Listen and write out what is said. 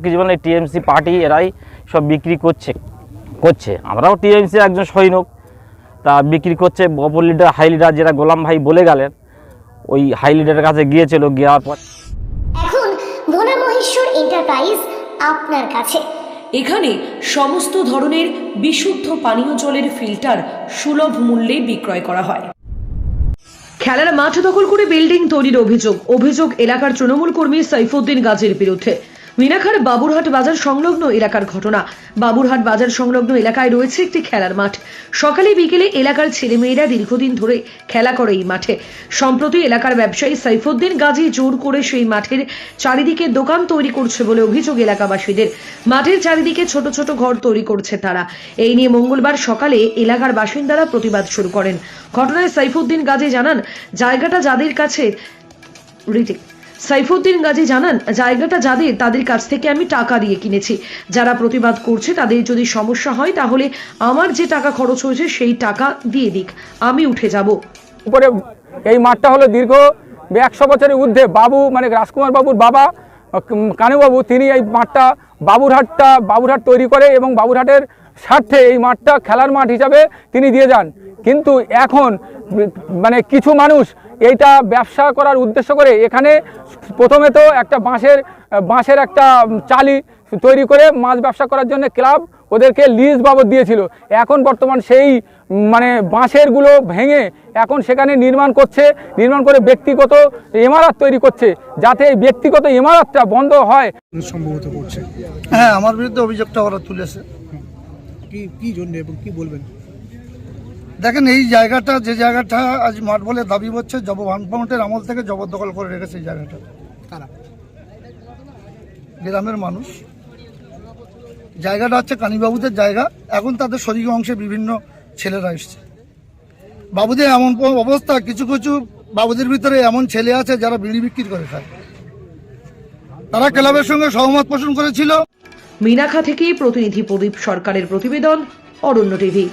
কিছু মানে TMC party এরাই সব বিক্রি করছে আমরাও টিএমসি একজন সৈনিক, তা বিক্রি করছে। অপর লিডার হাই লিডার যেটা গোলাম ভাই বলে গেলেন, ওই হাই লিডারের কাছে গিয়েছিল, গিয়ার পর এখন ভোলা মহেশ্বর এন্টারপ্রাইজ আপনার কাছে। এখানে সমস্ত ধরনের বিশুদ্ধ পানীয় জলের ফিল্টার সুলভ মূল্যে বিক্রয় করা হয়। খেলার মাঠ দখল করে বিল্ডিং তৈরির অভিযোগ এলাকার তৃণমূল কর্মী সাইফুদ্দিন গাজীর বিরুদ্ধে। মিনাখার বাবুরহাট বাজার সংলগ্ন এলাকার ঘটনা। বাবুরহাট বাজার সংলগ্ন এলাকায় রয়েছে একটি খেলার মাঠ। সকালে বিকেলে এলাকার ছেলেমেয়েরা দীর্ঘদিন ধরে খেলা করে এই মাঠে। সম্প্রতি এলাকার ব্যবসায়ী সাইফুদ্দিন গাজী জোর করে সেই মাঠের চারিদিকে দোকান তৈরি করছে বলে অভিযোগ এলাকাবাসীদের। মাঠের চারিদিকে ছোট ছোট ঘর তৈরি করছে তারা। এই নিয়ে মঙ্গলবার সকালে এলাকার বাসিন্দারা প্রতিবাদ শুরু করেন। ঘটনায় সাইফুদ্দিন গাজী জানান, জায়গাটা যাদের তাদের কাছ থেকে আমি টাকা দিয়ে কিনেছি। যারা প্রতিবাদ করছে তাদের যদি সমস্যা হয় তাহলে আমার যে টাকা খরচ হয়েছে সেই টাকা দিয়ে দিক, আমি উঠে যাব। উপরে এই মাঠটা হলো দীর্ঘ 100 বছরের ঊর্ধ্বে। বাবু মানে রাজকুমার বাবুর বাবা কানুবাবু, তিনি এই মাঠটা বাবুরহাট তৈরি করে এবং বাবুরহাটের স্বার্থে এই মাঠটা খেলার মাঠ হিসাবে তিনি দিয়ে যান। কিন্তু এখন মানে কিছু মানুষ এইটা ব্যবসা করার উদ্দেশ্য করে এখানে প্রথমে তো একটা বাঁশের একটা চালি তৈরি করে মাছ ব্যবসা করার জন্য ক্লাব ওদেরকে লিজ বাবদ দিয়েছিল। এখন বর্তমান সেই মানে বাঁশেরগুলো ভেঙে এখন সেখানে নির্মাণ করে ব্যক্তিগত ইমারত তৈরি করছে, যাতে এই ব্যক্তিগত ইমারতটা বন্ধ হয়। সম্ভবত করছে। হ্যাঁ, আমার বিরুদ্ধে অভিযোগটা ওরা তুলেছে। কি জন্য এবং কি বলবেন? দেখেন, এই জায়গাটা যে জায়গাটা আজ মাঠ বলে দাবি হচ্ছে, বামফ্রন্টের আমল থেকে জবরদখল করে রেখেছে এই জায়গাটা কারা? গ্রামের মানুষ। জায়গাটা হচ্ছে কানিবাবুদের জায়গা। এখন তাদের শরীর অংশে বিভিন্ন ছেলেরা এসছে। বাবুদের এমন অবস্থা, কিছু বাবুদের ভিতরে এমন ছেলে আছে যারা বিড়ি বিক্রি করে খায়। তারা ক্লাবের সঙ্গে সহমত পোষণ করেছিল। মিনাখা থেকে প্রতিনিধি প্রদীপ সরকারের প্রতিবেদন, অরণ্য টিভি।